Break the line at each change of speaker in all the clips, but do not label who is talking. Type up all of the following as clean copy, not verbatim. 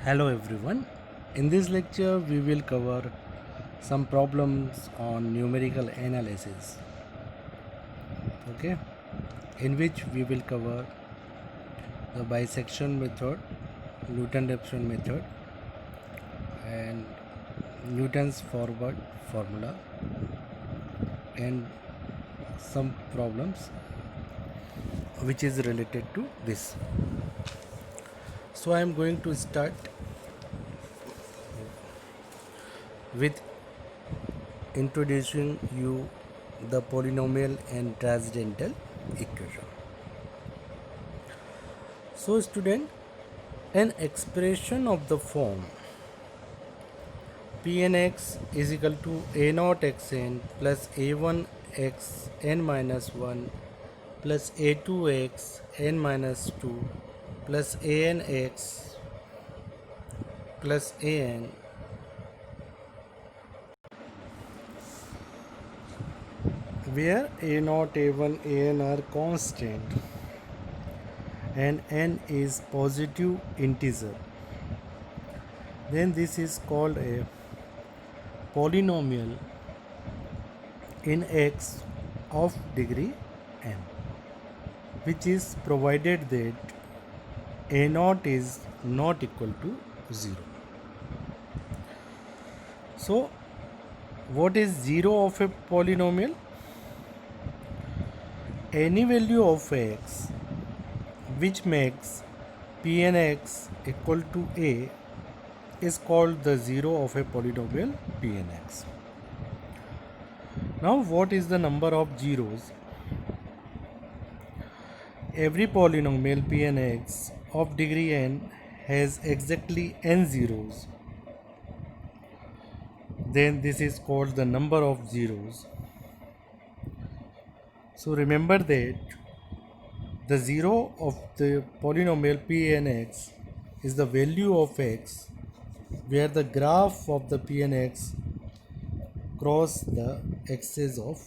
Hello everyone. In this lecture we will cover some problems on numerical analysis. Okay, in which we will cover the bisection method, Newton-Raphson method and Newton's forward formula and some problems which is related to this. So I am going to start with introducing you the polynomial and transcendental equation. So student, an expression of the form Pnx is equal to a naught xn plus a1 x n minus 1 plus a2 x n minus 2 plus an x plus an, where a naught, a1, an are constant and n is positive integer, then this is called a polynomial in x of degree n, which is provided that a naught is not equal to 0. So what is 0 of a polynomial? Any value of x which makes Pnx equal to a is called the 0 of a polynomial Pnx. Now what is the number of zeros? Every polynomial Pnx of degree n has exactly n zeros. Then this is called the number of zeros. So remember that the 0 of the polynomial Pnx is the value of x where the graph of the Pnx cross the axis of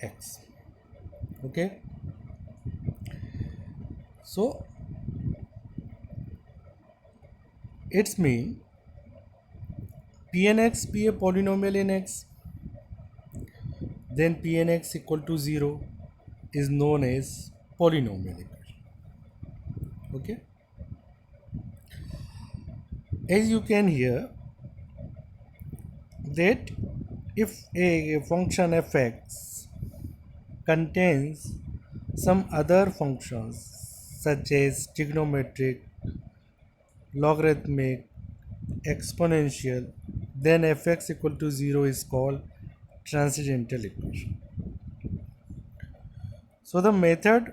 x. Okay. So it's mean Pnx be a polynomial in x, then Pnx equal to 0 is known as polynomial equation. Okay. As you can hear that if a function fx contains some other functions such as trigonometric, logarithmic, exponential, then fx equal to 0 is called transcendental equation. So the method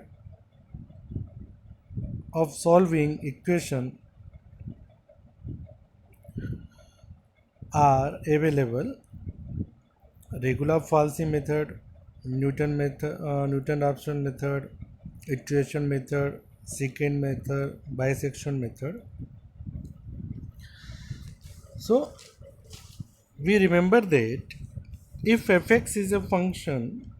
of solving equation are available: regular falsy method, Newton-Raphson method, iteration method, secant method, bisection method. So we remember that if fx is a function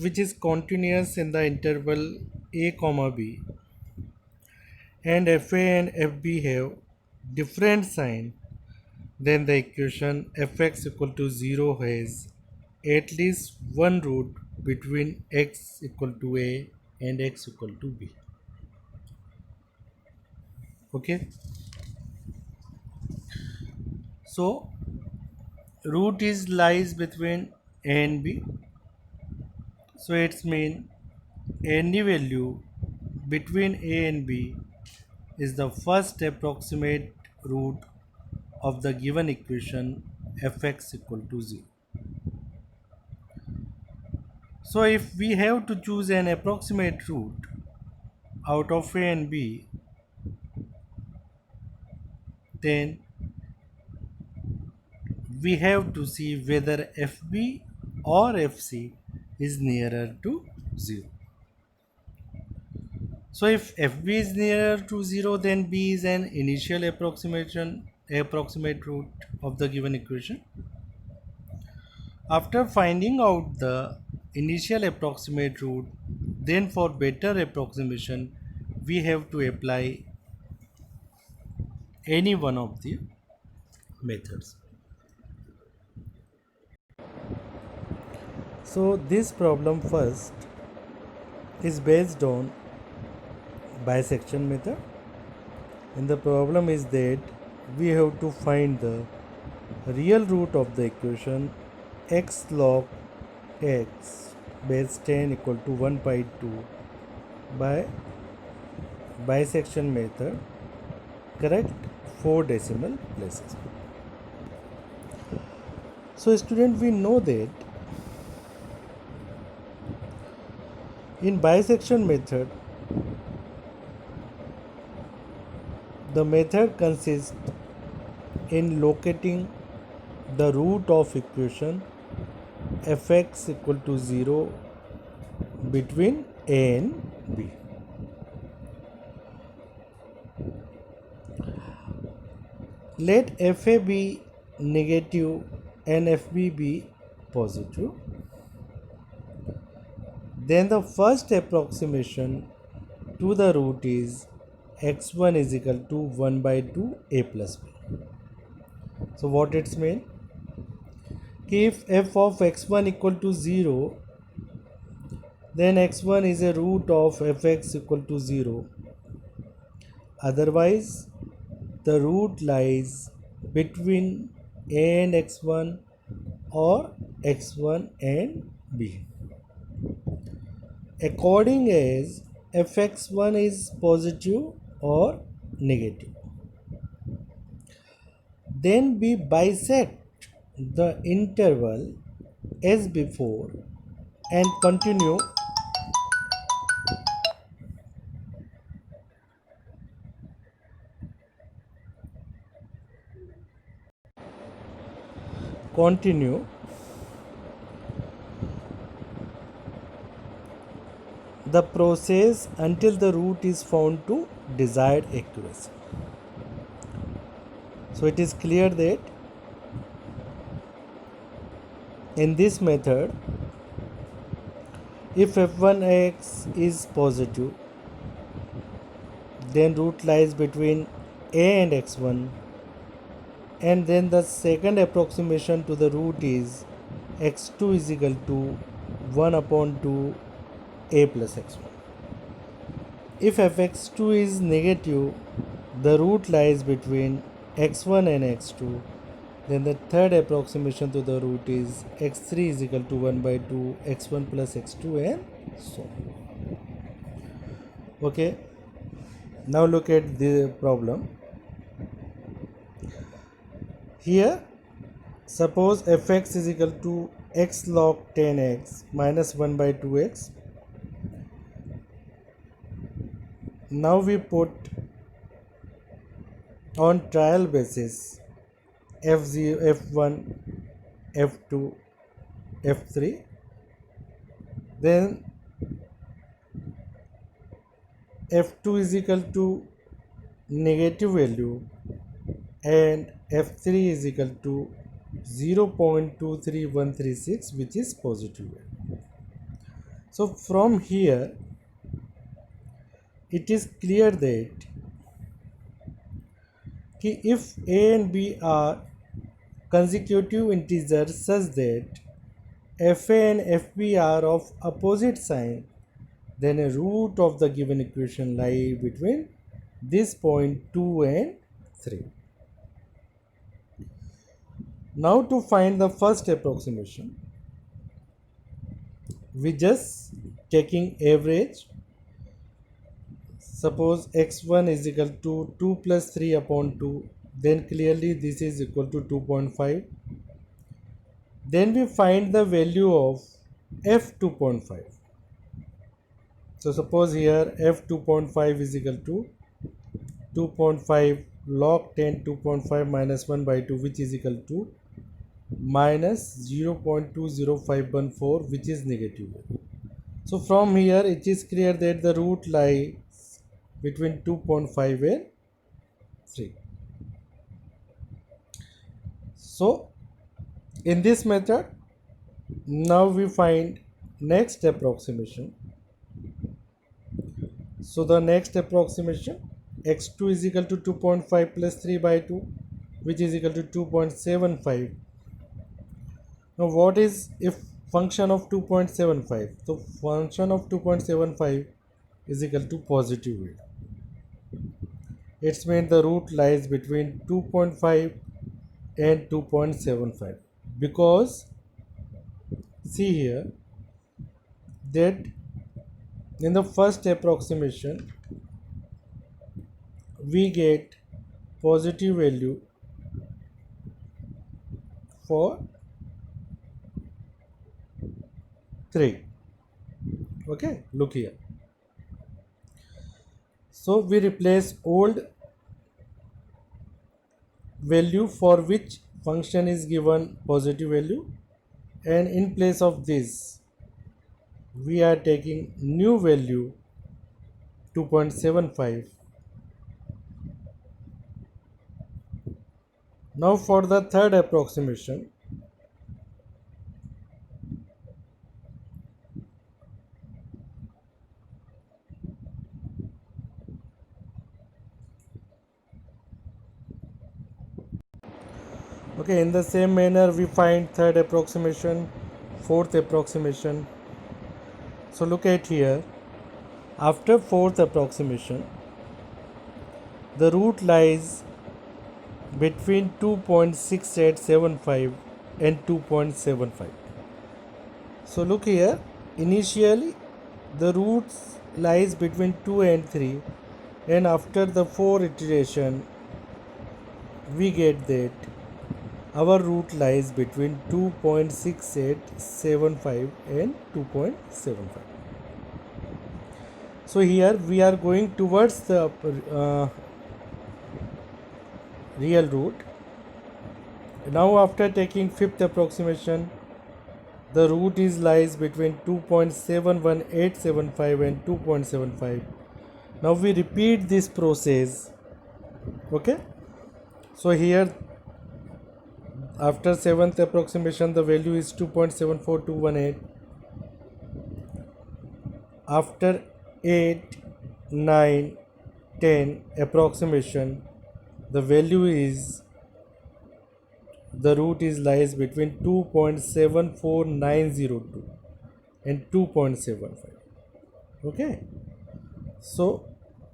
which is continuous in the interval a comma b and fa and fb have different sign, then the equation fx equal to 0 has at least one root between x equal to a and x equal to b. Okay. So root is lies between a and b. So it's mean any value between a and b is the first approximate root of the given equation fx equal to 0. So if we have to choose an approximate root out of a and b, then we have to see whether fb or fc is nearer to 0. So if fb is nearer to 0, then b is an initial approximate root of the given equation. After finding out the initial approximate root, then for better approximation we have to apply any one of the methods. So this problem first is based on bisection method, and the problem is that we have to find the real root of the equation x log x base 10 equal to 1 by 2 by bisection method, correct 4 decimal places. So student, we know that in bisection method the method consists in locating the root of equation fx equal to 0 between a and b. Let fa be negative and fb be positive. Then the first approximation to the root is x1 is equal to 1 by 2 a plus b. So what it's mean? If f of x1 equal to 0, then x1 is a root of fx equal to 0. Otherwise, the root lies between a and x1 or x1 and b. According as fx1 is positive or negative. Then we bisect the interval as before and continue the process until the root is found to desired accuracy. So it is clear that in this method, if f1x is positive, then root lies between a and x1, and then the second approximation to the root is x2 is equal to 1 upon 2 a plus x1. If fx2 is negative, the root lies between x1 and x2. Then the third approximation to the root is x3 is equal to 1 by 2 x1 plus x2 and so on. Okay, now look at the problem. Here, suppose fx is equal to x log 10x minus 1 by 2x. Now we put on trial basis f0, f1, f2, f3. Then f2 is equal to negative value and f3 is equal to 0.23136, which is positive value. So from here it is clear that if a and b are consecutive integers such that fa and fb are of opposite sign, then a root of the given equation lie between this point 2 and 3. Now to find the first approximation, we just taking average. Suppose x1 is equal to 2 plus 3 upon 2, then clearly this is equal to 2.5. Then we find the value of f 2.5. So suppose here f 2.5 is equal to 2.5 log 10 2.5 minus 1 by 2, which is equal to minus 0.20514, which is negative. So from here it is clear that the root lies between 2.5 and 3. So in this method, now we find next approximation. So the next approximation, x2 is equal to 2.5 plus 3 by 2, which is equal to 2.75. Now what is if function of 2.75? So function of 2.75 is equal to positive value. It's meant the root lies between 2.5 and 2.75, because see here that in the first approximation we get positive value for 3. Okay, look here. So we replace old value for which function is given positive value, and in place of this we are taking new value 2.75. Now for the third approximation, okay, in the same manner we find third approximation, fourth approximation. So look at here, after fourth approximation the root lies between 2.6875 and 2.75. So look here, initially the roots lies between 2 and 3, and after the 4 iteration we get that our root lies between 2.6875 and 2.75. So here we are going towards the real root. Now after taking fifth approximation, the root is lies between 2.71875 and 2.75. Now we repeat this process. Okay, so here after seventh approximation the value is 2.74218. After 8, 9, 10 approximation the value is, the root is lies between 2.74902 and 2.75. Okay, so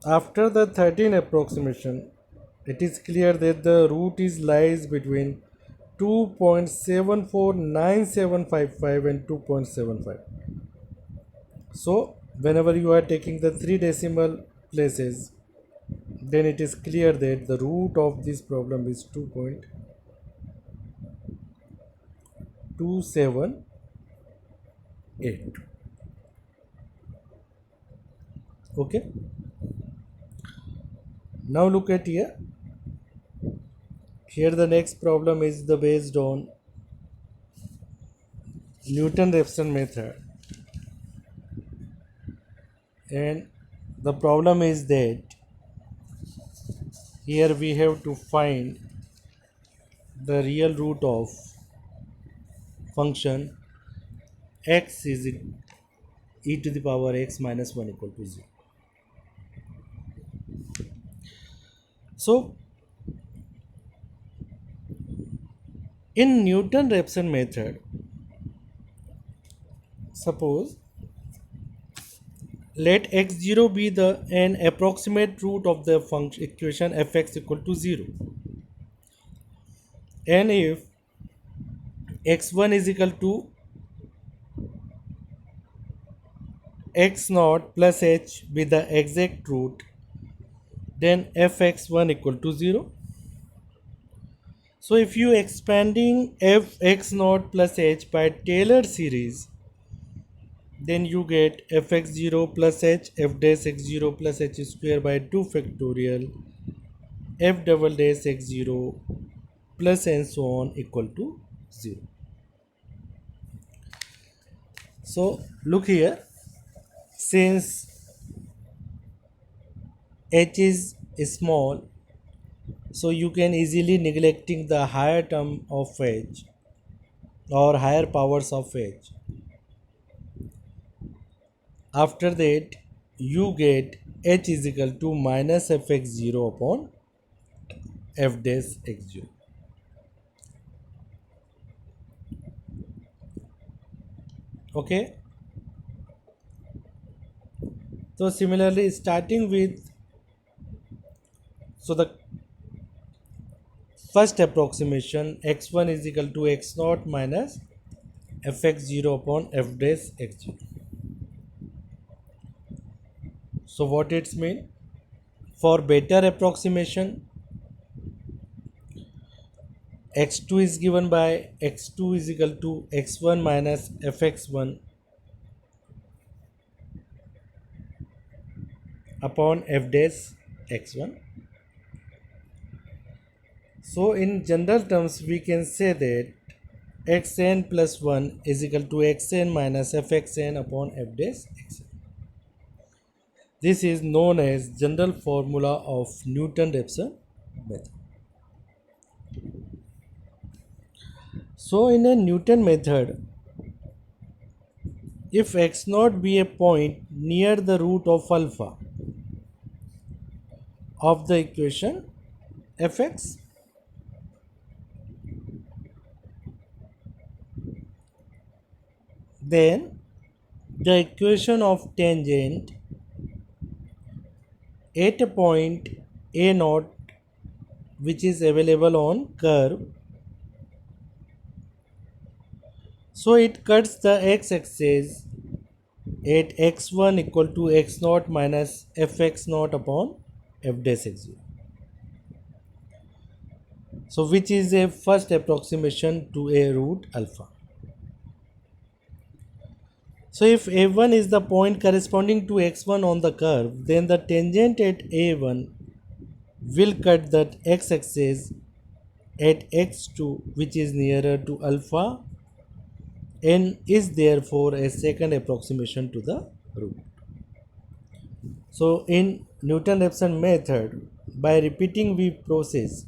after the 13 approximation it is clear that the root is lies between 2.749755 and 2.75. So whenever you are taking the 3 decimal places, then it is clear that the root of this problem is 2.278. Okay, now look at here. Here the next problem is the based on Newton-Raphson method, and the problem is that here we have to find the real root of function x is e to the power x minus 1 equal to 0. So in Newton-Raphson method, suppose let x0 be the an approximate root of the function equation fx equal to 0, and if x1 is equal to x naught plus h be the exact root, then fx1 equal to 0. So if you expanding fx naught plus h by Taylor series, then you get fx0 plus h f dash x0 plus h square by 2 factorial f double dash x0 plus and so on equal to 0. So look here, since h is small, so you can easily neglecting the higher term of h or higher powers of h. After that you get h is equal to minus fx0 upon f dash x0. Okay, so similarly starting with, so the first approximation x1 is equal to x0 minus fx0 upon f dash x0. So what it's mean? For better approximation, x2 is given by x2 is equal to x1 minus fx1 upon f dash x1. So in general terms we can say that xn plus 1 is equal to xn minus fxn upon f dash xn. This is known as general formula of Newton-Raphson method. So in a Newton method, if x0 be a point near the root of alpha of the equation fx, then the equation of tangent at a point a naught which is available on curve, so it cuts the x-axis at x1 equal to x0 minus fx0 upon f dash x0. So which is a first approximation to a root alpha. So if a1 is the point corresponding to x1 on the curve, then the tangent at a1 will cut that x-axis at x2 which is nearer to alpha and is therefore a second approximation to the root. So in Newton-Raphson method, by repeating we process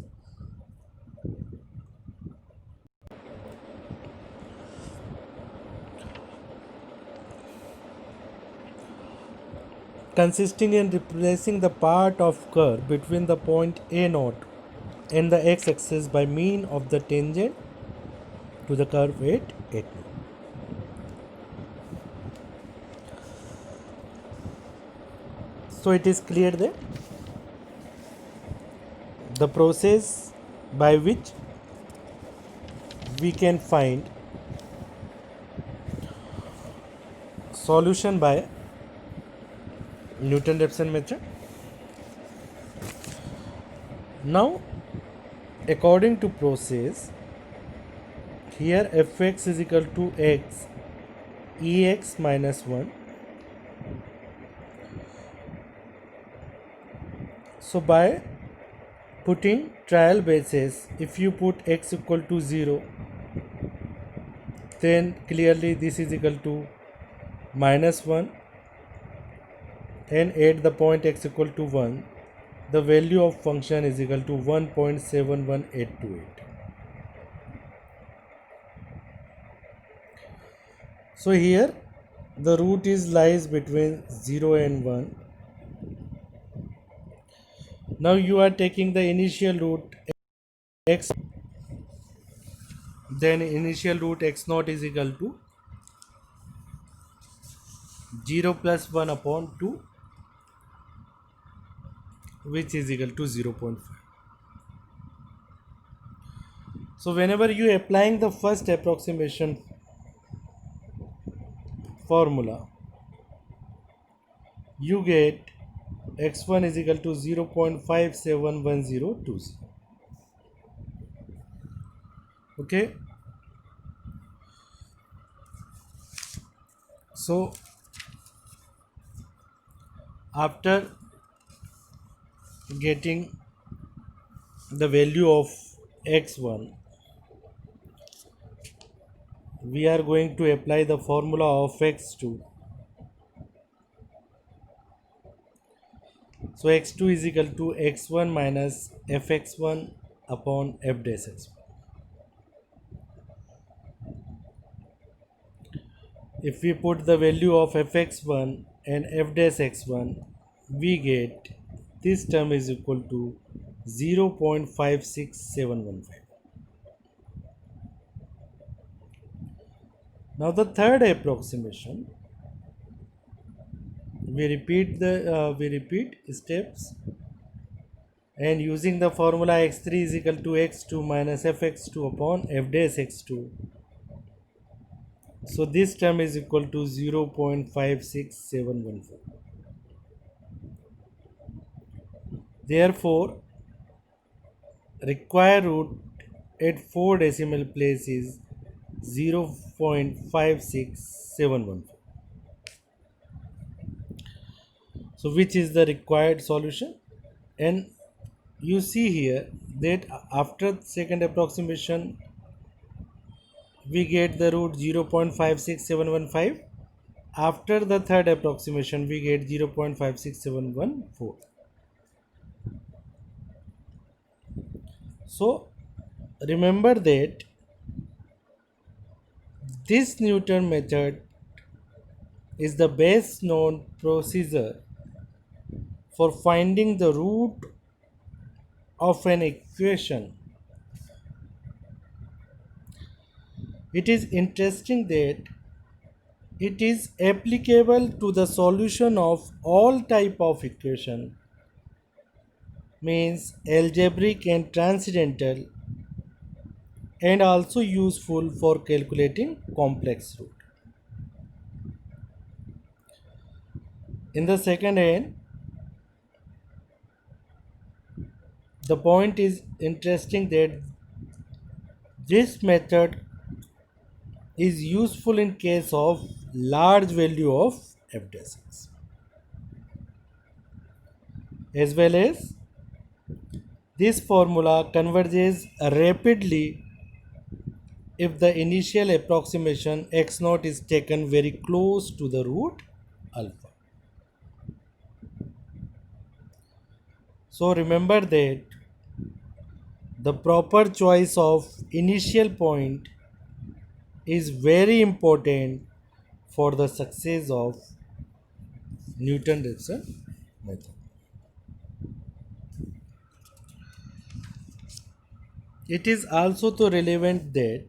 consisting in replacing the part of curve between the point a0 and the x-axis by mean of the tangent to the curve at a2. So it is clear that the process by which we can find solution by Newton-Raphson method. Now according to process, here fx is equal to x ex minus 1. So by putting trial basis, if you put x equal to 0, then clearly this is equal to minus 1, and at the point x equal to 1, the value of function is equal to 1.71828. So here the root is lies between 0 and 1. Now you are taking the initial root x, then initial root x0 is equal to 0 plus 1 upon 2, which is equal to 0.5. So whenever you applying the first approximation formula, you get x1 is equal to 0.571020. Okay, so after getting the value of x1, we are going to apply the formula of x2. So x2 is equal to x1 minus fx1 upon f dash x1. If we put the value of fx1 and f dash x1, we get this term is equal to 0.56715. Now the third approximation, we repeat steps, and using the formula x3 is equal to x2 minus fx2 upon f dash x2. So this term is equal to 0.56714. Therefore, required root at 4 decimal place is 0.56714. So which is the required solution? And you see here that after second approximation we get the root 0.56715. After the third approximation we get 0.56714. So remember that this Newton method is the best known procedure for finding the root of an equation. It is interesting that it is applicable to the solution of all type of equation, means algebraic and transcendental, and also useful for calculating complex root. In the second hand, the point is interesting that this method is useful in case of large value of f dash x, as well as this formula converges rapidly if the initial approximation x naught is taken very close to the root alpha. So remember that the proper choice of initial point is very important for the success of Newton-Raphson method. It is also to relevant that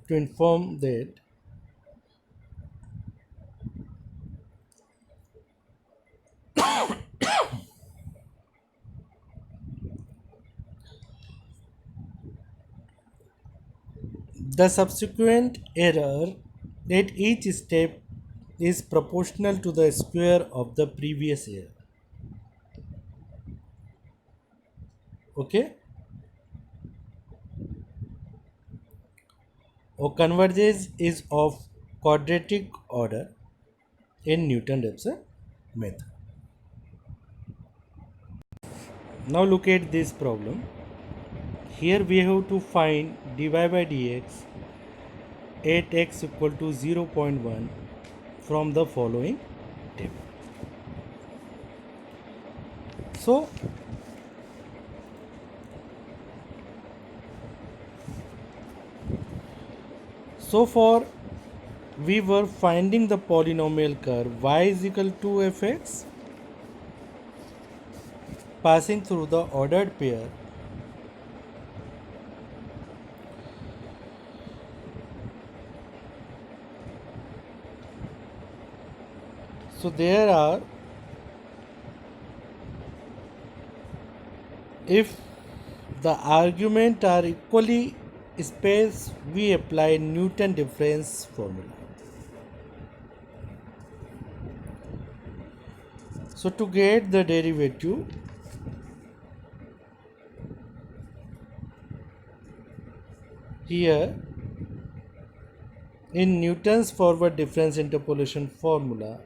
to inform that the subsequent error at each step is proportional to the square of the previous error. Okay, or convergence is of quadratic order in Newton-Raphson method. Now look at this problem. Here we have to find dy by dx at x equal to 0.1 from the following table. So for we were finding the polynomial curve y is equal to fx passing through the ordered pair so there are, if the argument are equally spaced, we apply Newton difference formula. So to get the derivative, here in Newton's forward difference interpolation formula,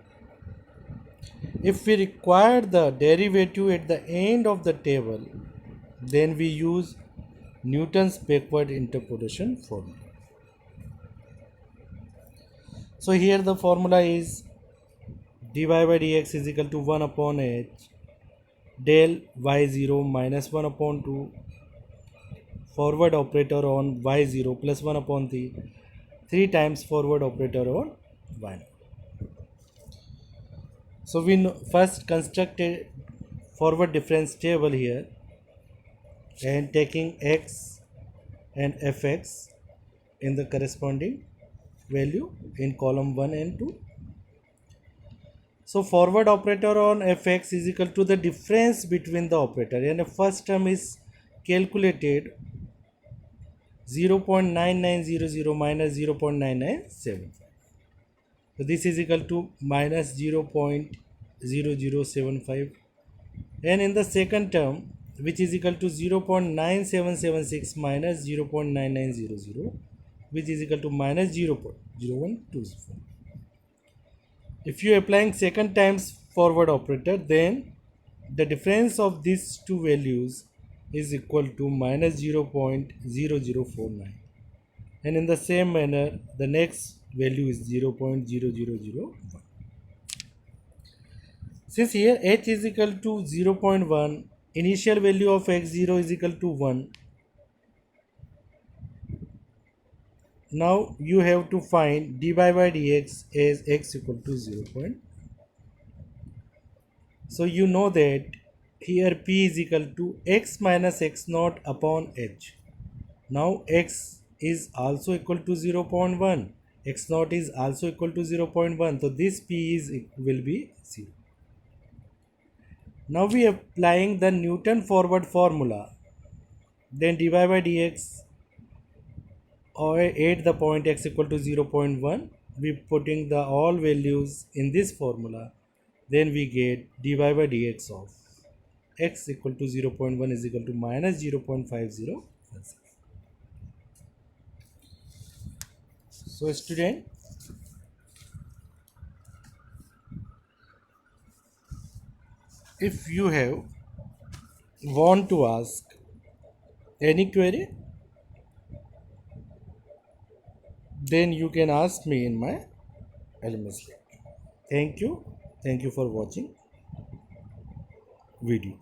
if we require the derivative at the end of the table, then we use Newton's backward interpolation formula. So here the formula is dy by dx is equal to 1 upon h del y0 minus 1 upon 2 forward operator on y0 plus 1 upon 3 times forward operator on y0. So we first construct a forward difference table here and taking x and fx in the corresponding value in column 1 and 2. So forward operator on fx is equal to the difference between the operator, and the first term is calculated 0.9900 minus 0.9975. So this is equal to minus 0.0075, and in the second term, which is equal to 0.9776 minus 0.9900, which is equal to minus 0.0124. If you are applying second times forward operator, then the difference of these two values is equal to minus 0.0049, and in the same manner the next value is 0.0001. Since here h is equal to 0.1, initial value of x0 is equal to 1. Now you have to find dy by dx as x equal to 0. So you know that here p is equal to x minus x naught upon h. Now x is also equal to 0.1. X naught is also equal to 0.1. So this p is will be 0. Now we are applying the Newton forward formula. Then dy by dx or at the point x equal to 0.1, we putting the all values in this formula. Then we get dy by dx of x equal to 0.1 is equal to minus 0.50. So student, if you have want to ask any query, then you can ask me in my LMS link. Thank you. Thank you for watching video.